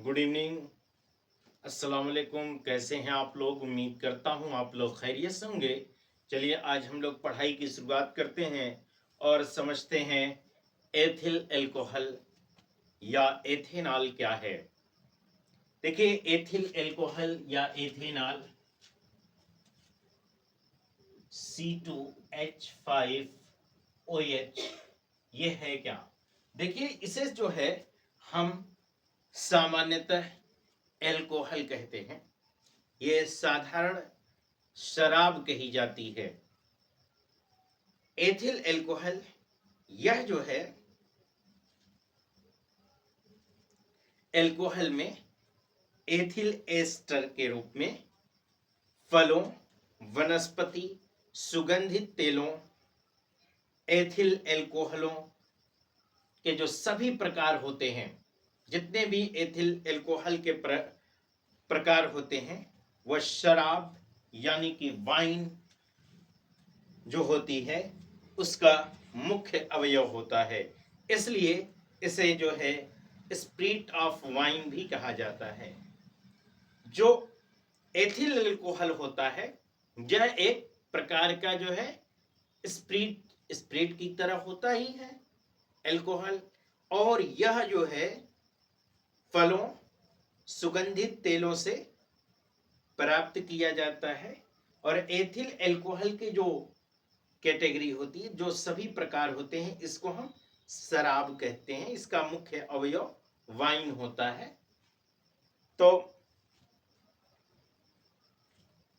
Good evening. अस्सलाम वालेकुम। कैसे हैं आप लोग? उम्मीद करता हूं आप लोग खैरियत से होंगे। चलिए आज हम लोग पढ़ाई की शुरुआत करते हैं और समझते हैं एथिल एल्कोहल या एथेनॉल क्या है। देखिए, एथिल एल्कोहल या एथेनॉल C2H5OH ये है क्या? देखिए, इसे जो है हम सामान्यतः एल्कोहल कहते हैं। ये साधारण शराब कही जाती है। एथिल एल्कोहल यह जो है एल्कोहल में एथिल एस्टर के रूप में फलों, वनस्पति, सुगंधित तेलों, एथिल एल्कोहलों के जो सभी प्रकार होते हैं, जितने भी एथिल एल्कोहल के प्रकार होते हैं, वह शराब यानी कि वाइन जो होती है उसका मुख्य अवयव होता है। इसलिए इसे जो है स्पिरिट ऑफ वाइन भी कहा जाता है। जो एथिल अल्कोहल होता है यह एक प्रकार का जो है स्पिरिट की तरह होता ही है अल्कोहल, और यह जो है फलों, सुगंधित तेलों से प्राप्त किया जाता है। और एथिल अल्कोहल के जो कैटेगरी होती है, जो सभी प्रकार होते हैं, इसको हम शराब कहते हैं। इसका मुख्य अवयव वाइन होता है। तो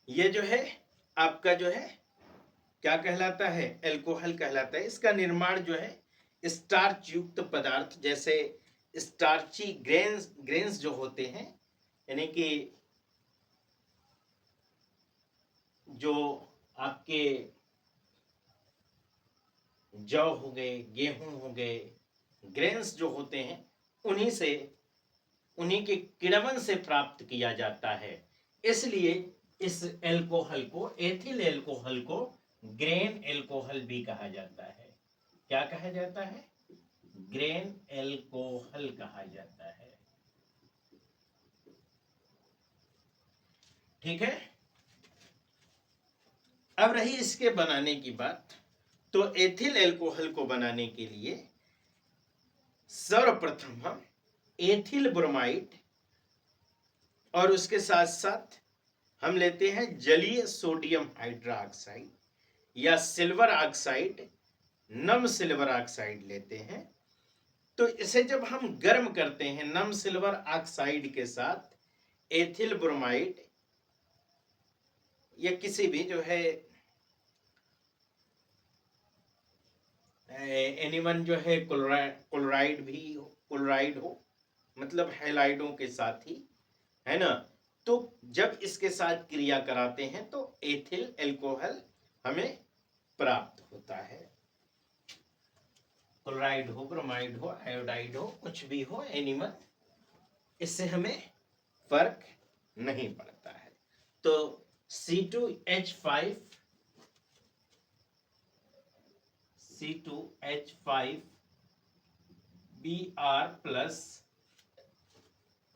ये जो है आपका जो है क्या कहलाता है? अल्कोहल कहलाता है। इसका निर्माण जो है स्टार्च युक्त पदार्थ जैसे स्टार्ची ग्रेन्स जो होते हैं, यानी कि जो आपके जौ हो गए, गेहूं हो गए, ग्रेन्स जो होते हैं, उन्हीं के किण्वन से प्राप्त किया जाता है। इसलिए इस एल्कोहल को, एथिल एल्कोहल को ग्रेन एल्कोहल भी कहा जाता है। क्या कहा जाता है? ग्रेन एल्कोहल कहा जाता है। ठीक है। अब रही इसके बनाने की बात, तो एथिल एल्कोहल को बनाने के लिए सर्वप्रथम हम एथिल ब्रोमाइड और उसके साथ साथ हम लेते हैं जलीय सोडियम हाइड्रोक्साइड या सिल्वर ऑक्साइड, नम सिल्वर ऑक्साइड लेते हैं। तो इसे जब हम गर्म करते हैं नम सिल्वर ऑक्साइड के साथ एथिल ब्रोमाइड या किसी भी जो है एनिवन जो है क्लोराइड हो, मतलब हैलाइडों के साथ ही, है ना। तो जब इसके साथ क्रिया कराते हैं तो एथिल एल्कोहल हमें प्राप्त होता है। क्लोराइड हो, ब्रोमाइड हो, आयोडाइड हो, कुछ भी हो, एनिमल, इससे हमें फर्क नहीं पड़ता है। तो C2H5Br plus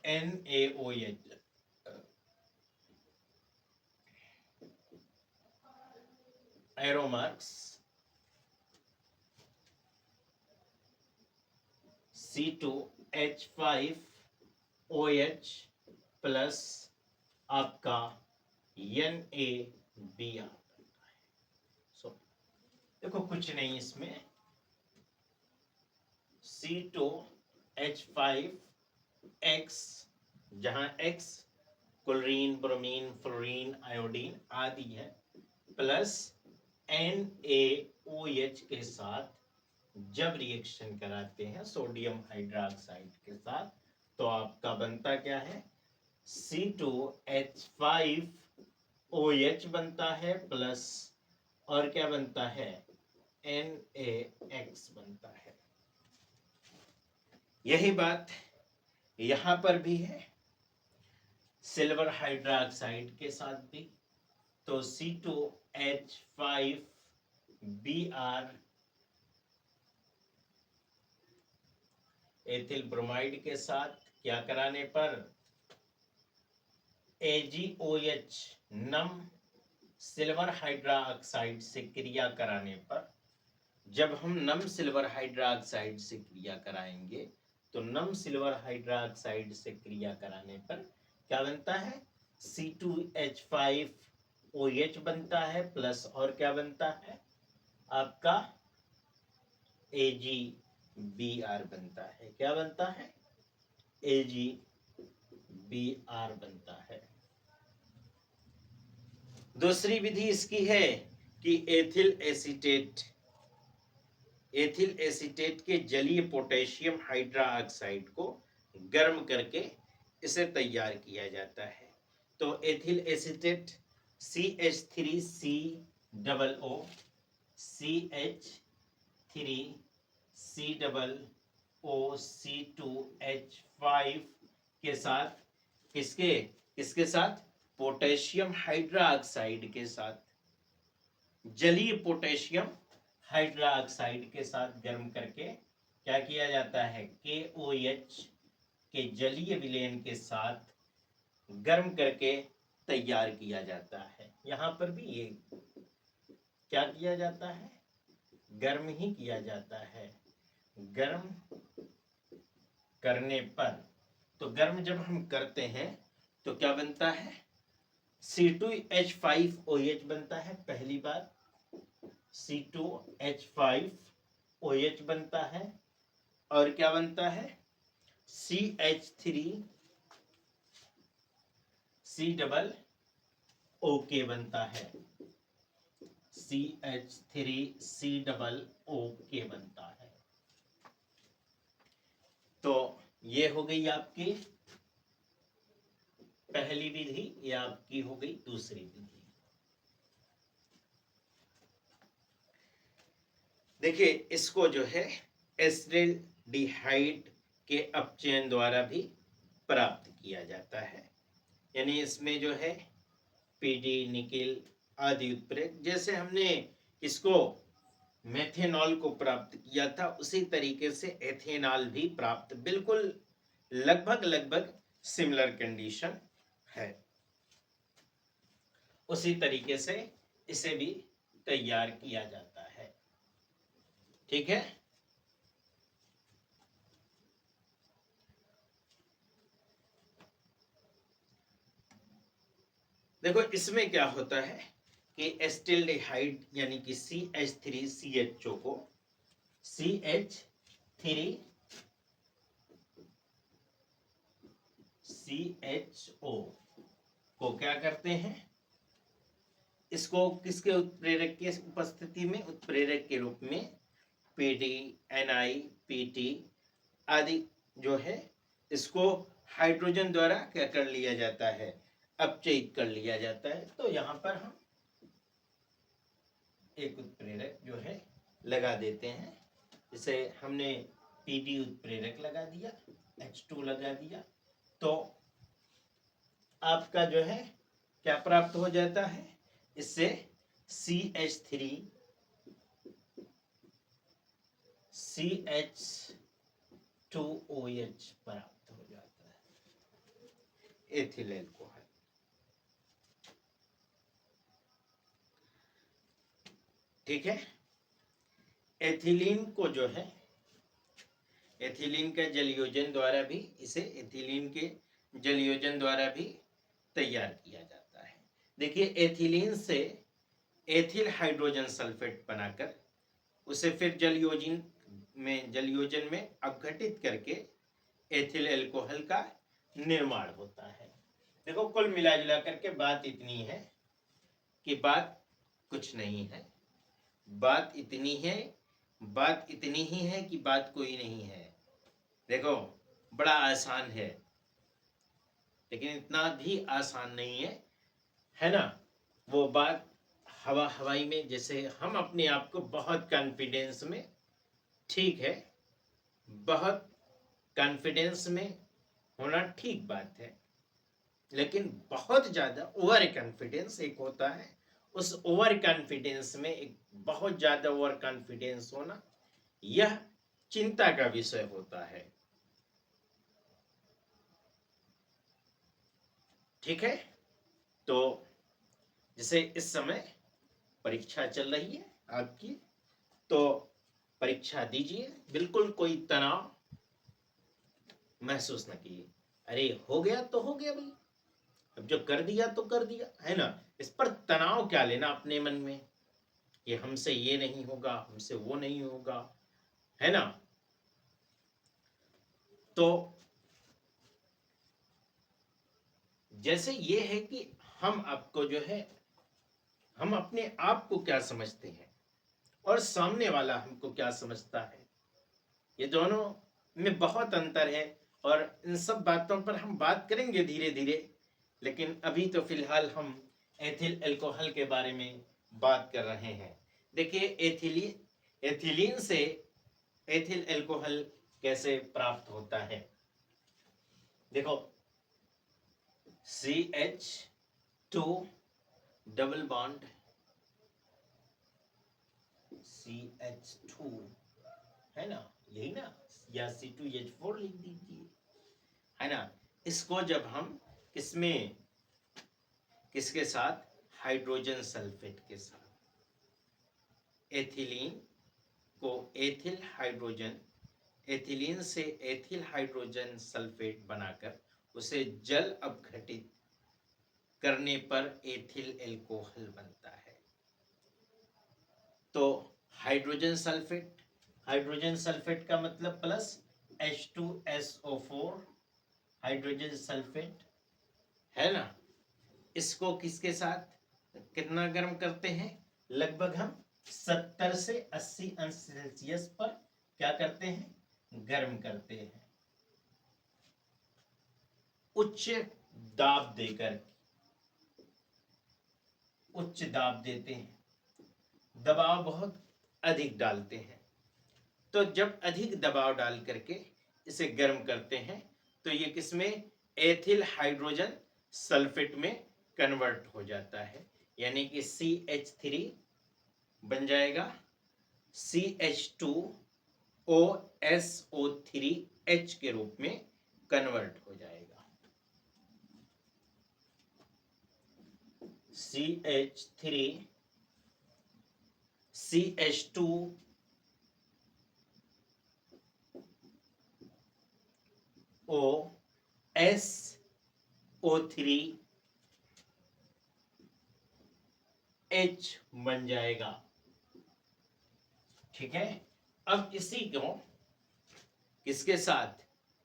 NaOH, arrow marks C2H5OH plus आपका NaBr। देखो कुछ नहीं इसमें, C2H5X, जहां X chlorine, bromine, fluorine, iodine आदि है, प्लस NaOH के साथ जब रिएक्शन कराते हैं सोडियम हाइड्रोक्साइड के साथ, तो आपका बनता क्या है? C2H5OH बनता है, प्लस और क्या बनता है? NaX बनता है। यही बात यहां पर भी है सिल्वर हाइड्रोक्साइड के साथ भी। तो C2H5Br एथिल ब्रोमाइड के साथ क्या कराने पर? AgOH नम सिल्वर हाइड्रोक्साइड से क्रिया कराने पर, जब हम नम सिल्वर हाइड्रोक्साइड से क्रिया कराएंगे तो नम सिल्वर हाइड्रोक्साइड से क्रिया कराने पर क्या बनता है? C2H5OH बनता है, प्लस और क्या बनता है आपका? AgBr बनता है। क्या बनता है? AgBr बनता है। दूसरी विधि इसकी है कि एथिल एसीटेट के जलीय पोटेशियम हाइड्रोक्साइड को गर्म करके इसे तैयार किया जाता है। तो एथिल एसीटेट CH3COO CH3COO2H5 के साथ किसके साथ? पोटेशियम हाइड्रोक्साइड के साथ, जलीय पोटेशियम हाइड्रोक्साइड के साथ गर्म करके क्या किया जाता है? KOH के जलीय विलयन के साथ गर्म करके तैयार किया जाता है। यहां पर भी ये क्या किया जाता है? गर्म ही किया जाता है। गर्म करने पर, तो गर्म जब हम करते हैं तो क्या बनता है? C2H5OH बनता है। पहली बात C2H5OH बनता है, और क्या बनता है? CH3COO बनता है। CH3COO बनता है। तो ये हो गई आपकी पहली विधि, ये आपकी हो गई दूसरी विधि। देखिए, इसको जो है एसिटाल्डिहाइड के अपचयन द्वारा भी प्राप्त किया जाता है। यानी इसमें जो है पीडी, निकेल आदि उत्प्रेरक, जैसे हमने इसको मेथेनॉल को प्राप्त किया था उसी तरीके से एथेनॉल भी प्राप्त, बिल्कुल लगभग सिमिलर कंडीशन है। उसी तरीके से इसे भी तैयार किया जाता है। ठीक है। देखो, इसमें क्या होता है कि एसिटाल्डिहाइड यानी कि CH3CHO को CH3CHO को क्या करते हैं? इसको किसके उत्प्रेरक की उपस्थिति में? उत्प्रेरक के रूप में PD, Ni, PT आदि जो है इसको हाइड्रोजन द्वारा क्या कर लिया जाता है? अपचयित कर लिया जाता है। तो यहां पर हम एक उत्प्रेरक जो है लगा देते हैं। इसे हमने PD उत्प्रेरक लगा दिया, H2 लगा दिया, तो आपका जो है क्या प्राप्त हो जाता है? इससे CH3CH2OH प्राप्त हो जाता है, एथिल एल्कोहल। ठीक है। एथिलीन को जो है, एथिलीन के जलयोजन द्वारा भी, इसे एथिलीन के जलयोजन द्वारा भी तैयार किया जाता है। देखिए, एथिलीन से एथिल हाइड्रोजन सल्फेट बनाकर उसे फिर जलयोजन में अपघटित करके एथिल एल्कोहल का निर्माण होता है। देखो, कुल मिला जुला करके बात इतनी है कि बात कुछ नहीं है, बात इतनी ही है कि बात कोई नहीं है। देखो, बड़ा आसान है, लेकिन इतना भी आसान नहीं है ना। वो बात हवाई में, जैसे हम अपने आप को बहुत कॉन्फिडेंस में, ठीक है, बहुत कॉन्फिडेंस में होना ठीक बात है, लेकिन बहुत ज्यादा ओवर कॉन्फिडेंस एक होता है। उस ओवर कॉन्फिडेंस में एक बहुत ज्यादा ओवर कॉन्फिडेंस होना, यह चिंता का विषय होता है। ठीक है। तो जैसे इस समय परीक्षा चल रही है आपकी, तो परीक्षा दीजिए, बिल्कुल कोई तनाव महसूस न कीजिए। अरे हो गया तो हो गया भाई, अब जो कर दिया तो कर दिया, है ना। इस पर तनाव क्या लेना अपने मन में कि हमसे ये नहीं होगा, हमसे वो नहीं होगा, है ना। तो जैसे ये है कि हम आपको जो है, हम अपने आप को क्या समझते हैं और सामने वाला हमको क्या समझता है, ये दोनों में बहुत अंतर है। और इन सब बातों पर हम बात करेंगे धीरे धीरे, लेकिन अभी तो फिलहाल हम एथिल अल्कोहल के बारे में बात कर रहे हैं। देखिए एथिलीन से एथिल अल्कोहल कैसे प्राप्त होता है। देखो CH2 डबल बॉन्ड CH2, है ना, यही ना, या C2H4 लिख दीजिए, है ना। इसको जब हम किसमें, किसके साथ, हाइड्रोजन सल्फेट के साथ, एथिलीन को एथिल हाइड्रोजन, एथिलीन से एथिल हाइड्रोजन सल्फेट बनाकर उसे जल अपघटित करने पर एथिल अल्कोहल बनता है। तो हाइड्रोजन सल्फेट का मतलब प्लस H2SO4 हाइड्रोजन सल्फेट, है ना। इसको किसके साथ कितना गर्म करते हैं, लगभग हम 70 से 80 अंश सेल्सियस पर क्या करते हैं, गर्म करते हैं, उच्च दाब देकर, उच्च दाब देते हैं, दबाव बहुत अधिक डालते हैं। तो जब अधिक दबाव डाल करके इसे गर्म करते हैं तो ये किसमें, एथिल हाइड्रोजन सल्फेट में कन्वर्ट हो जाता है, यानी कि CH3 बन जाएगा CH2OSO3H के रूप में कन्वर्ट हो जाएगा। CH3 CH2 OSO3H बन जाएगा। ठीक है। अब इसी को किसके साथ,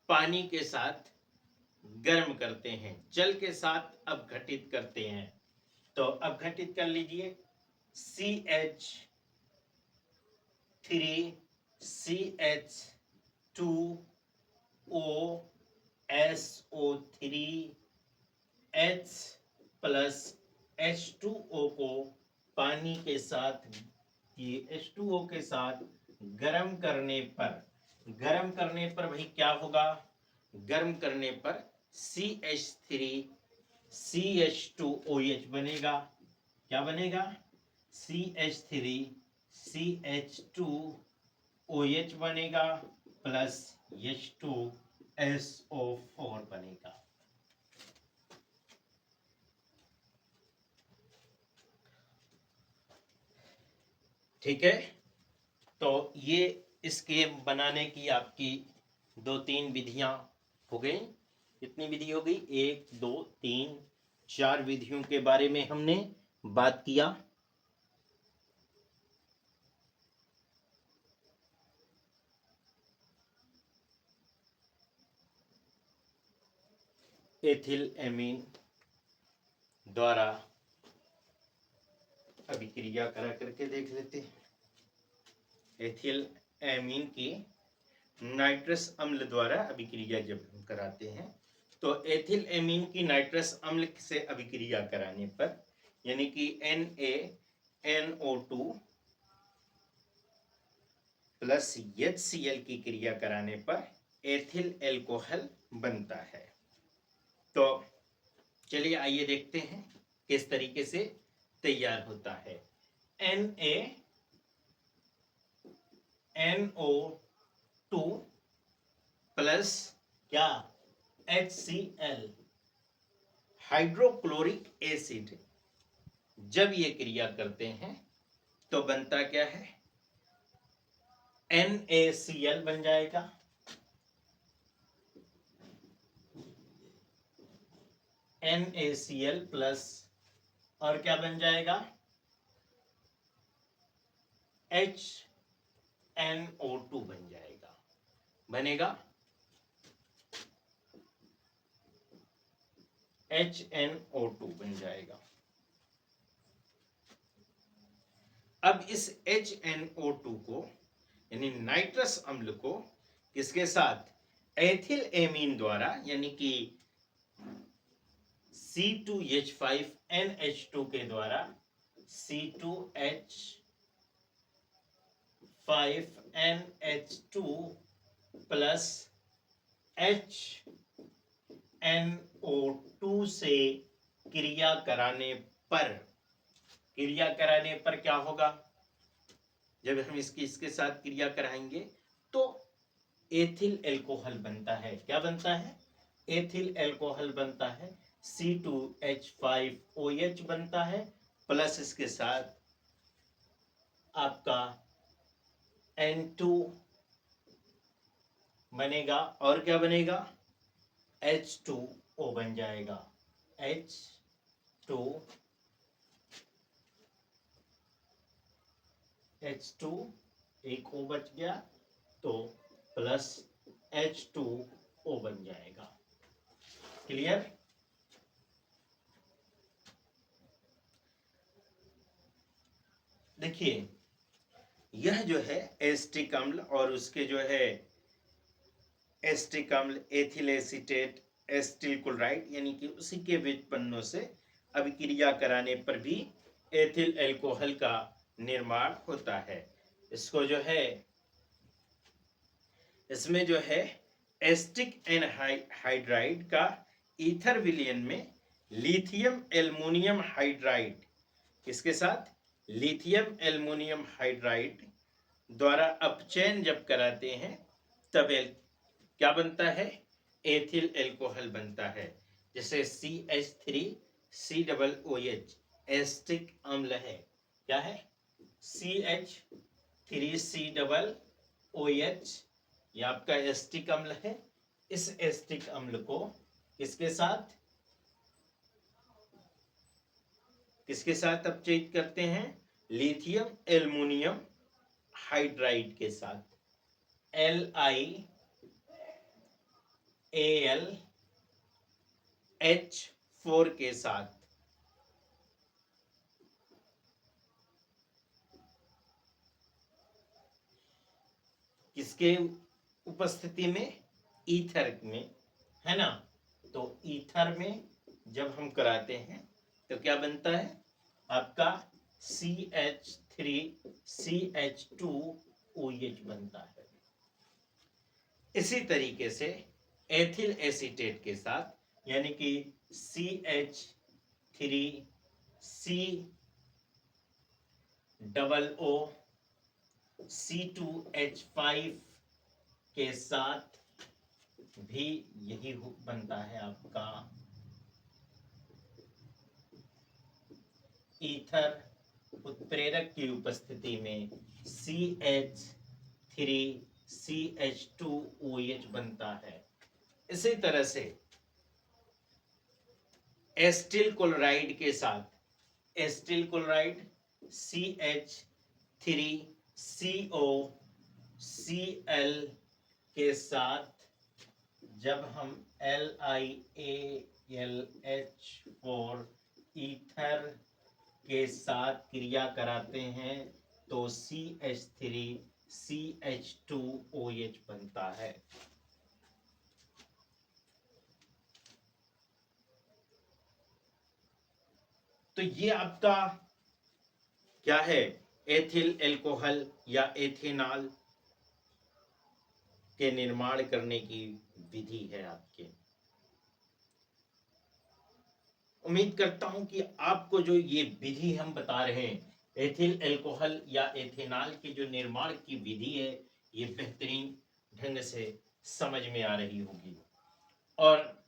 पानी के साथ गर्म करते हैं, जल के साथ अपघटित करते हैं। तो अपघटित कर लीजिए, CH3CH2OSO3H प्लस H2O को पानी के साथ, ये H2O के साथ गर्म करने पर भाई क्या होगा, गर्म करने पर CH3CH2OH बनेगा। क्या बनेगा, CH3CH2OH बनेगा प्लस H2SO4 बनेगा। ठीक है। तो ये इसके बनाने की आपकी 2-3 विधियां हो गई। कितनी विधि हो गई, 1 2 3 4 विधियों के बारे में हमने बात किया। एथिल एमीन द्वारा अभिक्रिया करा करके देख लेते हैं। एथिल एमीन की नाइट्रस अम्ल द्वारा अभिक्रिया जब हम कराते हैं, तो एथिल एमीन की नाइट्रस अम्ल से अभिक्रिया कराने पर, यानी कि NaNO2 प्लस HCl की क्रिया कराने पर एथिल अल्कोहल बनता है। तो चलिए आइए देखते हैं किस तरीके से तैयार होता है। NaNO2 प्लस क्या, HCl हाइड्रोक्लोरिक एसिड जब ये क्रिया करते हैं तो बनता क्या है, NaCl बन जाएगा। NaCl प्लस और क्या बन जाएगा, HNO2 बन जाएगा, बनेगा HNO2 बन जाएगा। अब इस HNO2 को यानी नाइट्रस अम्ल को किसके साथ, एथिल एमीन द्वारा यानी कि C2H5NH2 के द्वारा C2H5NH2 प्लस HNO2 से क्रिया कराने पर क्या होगा, जब हम इसके साथ क्रिया कराएंगे तो एथिल एल्कोहल बनता है। क्या बनता है, एथिल एल्कोहल बनता है, C2H5OH बनता है, प्लस इसके साथ आपका N2 बनेगा और क्या बनेगा, H2O बन जाएगा, H2 एक O बच गया तो प्लस H2O बन जाएगा। क्लियर। देखिए यह जो है एस्टिक अम्ल और उसके जो है एस्टिक अम्ल एथिल एसीटेट एस्टिल क्लोराइड यानी कि उसी के व्युत्पन्नों से अभिक्रिया कराने पर भी एथिल एल्कोहल का निर्माण होता है। इसको जो है, इसमें जो है एस्टिक एनहाइड्राइड का ईथर विलयन में लिथियम एल्युमिनियम हाइड्राइड, किसके साथ, लिथियम एल्युमिनियम हाइड्राइड द्वारा अपचयन जब कराते हैं तब क्या बनता है, एथिल एल्कोहल बनता है। जैसे CH3COOH एस्टिक अम्ल है, क्या है, CH3COOH ये आपका एस्टिक अम्ल है। इस एस्टिक अम्ल को किसके साथ अपचयित करते हैं, लिथियम एल्युमिनियम हाइड्राइड के साथ, LiAlH4 के साथ। किसके उपस्थिति में, ईथर में, है ना। तो ईथर में जब हम कराते हैं तो क्या बनता है आपका CH3CH2OH बनता है। इसी तरीके से एथिल एसीटेट के साथ यानी कि CH3COO C2H5 के साथ भी यही बनता है आपका ईथर उत्प्रेरक की उपस्थिति में CH3CH2OH बनता है। इसी तरह से एस्टिल क्लोराइड के साथ, एस्टिल क्लोराइड CH3COCl के साथ जब हम LiAlH4 ईथर के साथ क्रिया कराते हैं तो CH3CH2OH बनता है। तो ये आपका क्या है, एथिल एल्कोहल या एथेनॉल के निर्माण करने की विधि है आपके। उम्मीद करता हूं कि आपको जो ये विधि हम बता रहे हैं, एथिल एल्कोहल या एथेनॉल के जो निर्माण की विधि है, ये बेहतरीन ढंग से समझ में आ रही होगी। और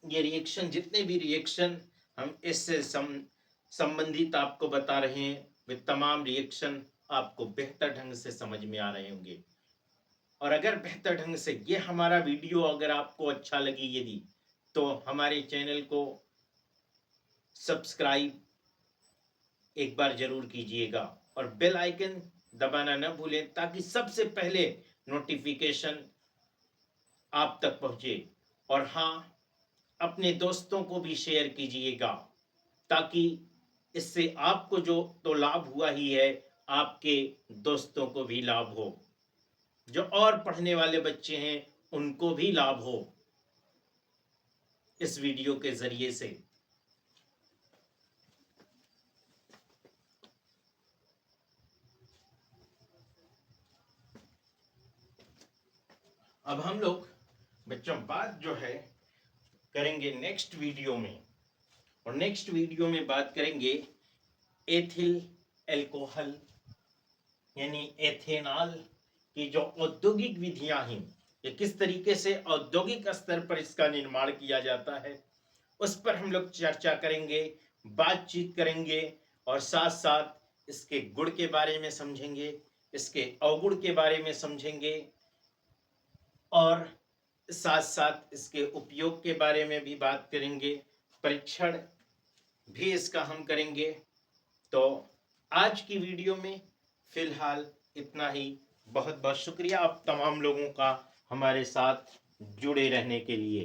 ये रिएक्शन, जितने भी रिएक्शन हम इससे संबंधित आपको बता रहे हैं, वे तमाम रिएक्शन आपको बेहतर ढंग से समझ में आ रहे होंगे। और अगर बेहतर ढंग से ये हमारा वीडियो अगर आपको अच्छा लगी यदि, तो हमारे चैनल को सब्सक्राइब एक बार जरूर कीजिएगा और बेल आइकन दबाना न भूलें, ताकि सबसे पहले नोटिफिकेशन आप तक पहुंचे। और हाँ, अपने दोस्तों को भी शेयर कीजिएगा, ताकि इससे आपको जो तो लाभ हुआ ही है, आपके दोस्तों को भी लाभ हो, जो और पढ़ने वाले बच्चे हैं उनको भी लाभ हो इस वीडियो के जरिए से। अब हम लोग बच्चों बात जो है करेंगे नेक्स्ट वीडियो में, और नेक्स्ट वीडियो में बात करेंगे एथिल एल्कोहल यानी एथेनॉल की जो औद्योगिक विधियां हैं, ये किस तरीके से औद्योगिक स्तर पर इसका निर्माण किया जाता है, उस पर हम लोग चर्चा करेंगे, बातचीत करेंगे, और साथ साथ इसके गुण के बारे में समझेंगे, इसके अवगुण के बारे में समझेंगे, और साथ साथ इसके उपयोग के बारे में भी बात करेंगे, परीक्षण भी इसका हम करेंगे। तो आज की वीडियो में फिलहाल इतना ही। बहुत बहुत शुक्रिया आप तमाम लोगों का हमारे साथ जुड़े रहने के लिए।